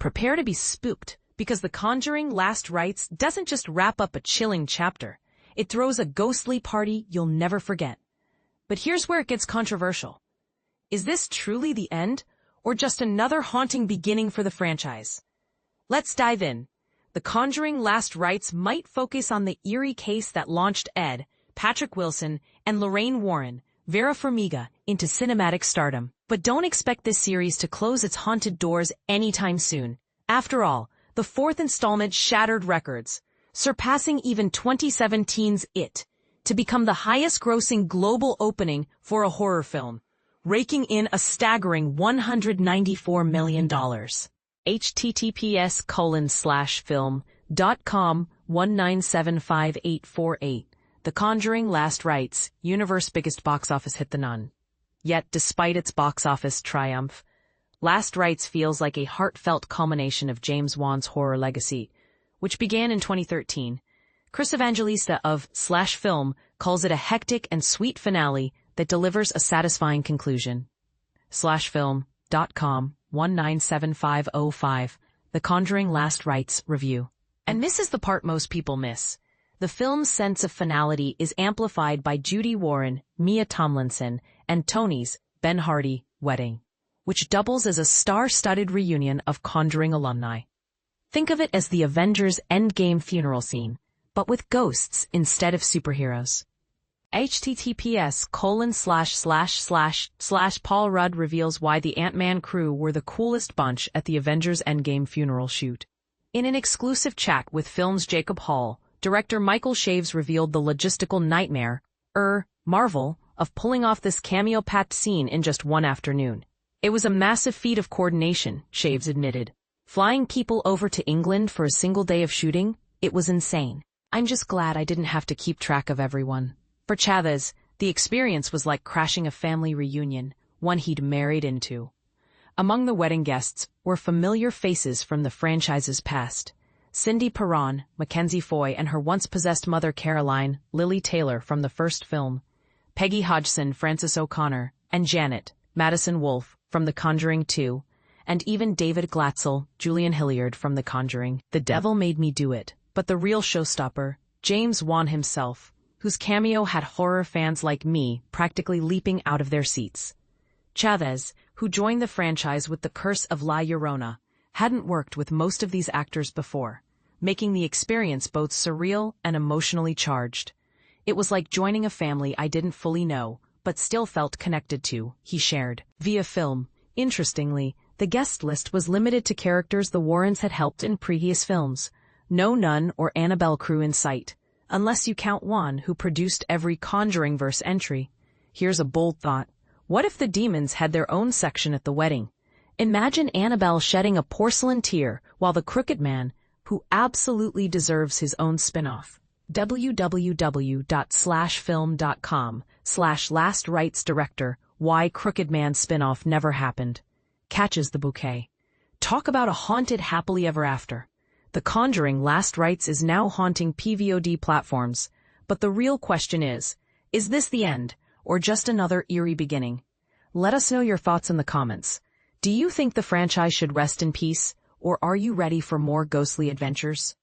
Prepare to be spooked, because The Conjuring Last Rites doesn't just wrap up a chilling chapter. It throws a ghostly party you'll never forget. But here's where it gets controversial. Is this truly the end, or just another haunting beginning for the franchise? Let's dive in. The Conjuring Last Rites might focus on the eerie case that launched Ed, Patrick Wilson, and Lorraine Warren, Vera Farmiga, into cinematic stardom. But don't expect this series to close its haunted doors anytime soon. After all, the fourth installment shattered records, surpassing even 2017's It, to become the highest-grossing global opening for a horror film, raking in a staggering $194 million. https://film.com/1975848. The Conjuring Last Rites, universe biggest box office hit The Nun. Yet, despite its box office triumph, Last Rites feels like a heartfelt culmination of James Wan's horror legacy, which began in 2013. Chris Evangelista of /Film calls it a hectic and sweet finale that delivers a satisfying conclusion. /film.com/1975848. The Conjuring Last Rites review. And this is the part most people miss. The film's sense of finality is amplified by Judy Warren, Mia Tomlinson, and Tony's, Ben Hardy, wedding, which doubles as a star-studded reunion of Conjuring alumni. Think of it as the Avengers Endgame funeral scene, but with ghosts instead of superheroes. https://Paul Rudd reveals why the Ant-Man crew were the coolest bunch at the Avengers Endgame funeral shoot. In an exclusive chat with Film's Jacob Hall, director Michael Chaves revealed the logistical nightmare, marvel, of pulling off this cameo-packed scene in just one afternoon. It was a massive feat of coordination, Chaves admitted. Flying people over to England for a single day of shooting, it was insane. I'm just glad I didn't have to keep track of everyone. For Chaves, the experience was like crashing a family reunion, one he'd married into. Among the wedding guests were familiar faces from the franchise's past. Cindy Perron, Mackenzie Foy, and her once-possessed mother Caroline, Lily Taylor from the first film, Peggy Hodgson, Frances O'Connor, and Janet, Madison Wolfe, from The Conjuring 2, and even David Glatzel, Julian Hilliard from The Conjuring. The devil made me do it. But the real showstopper, James Wan himself, whose cameo had horror fans like me practically leaping out of their seats. Chaves, who joined the franchise with The Curse of La Llorona, hadn't worked with most of these actors before, making the experience both surreal and emotionally charged. It was like joining a family I didn't fully know, but still felt connected to, he shared. Via Film, interestingly, the guest list was limited to characters the Warrens had helped in previous films. No Nun or Annabelle crew in sight, unless you count Wan, who produced every Conjuring-verse entry. Here's a bold thought. What if the demons had their own section at the wedding? Imagine Annabelle shedding a porcelain tear while the Crooked Man, who absolutely deserves his own spin-off. www./film.com/Last Rites director, why Crooked Man spin-off never happened, catches the bouquet. Talk about a haunted happily ever after. The Conjuring Last Rites is now haunting PVOD platforms, but the real question is this the end, or just another eerie beginning? Let us know your thoughts in the comments. Do you think the franchise should rest in peace, or are you ready for more ghostly adventures?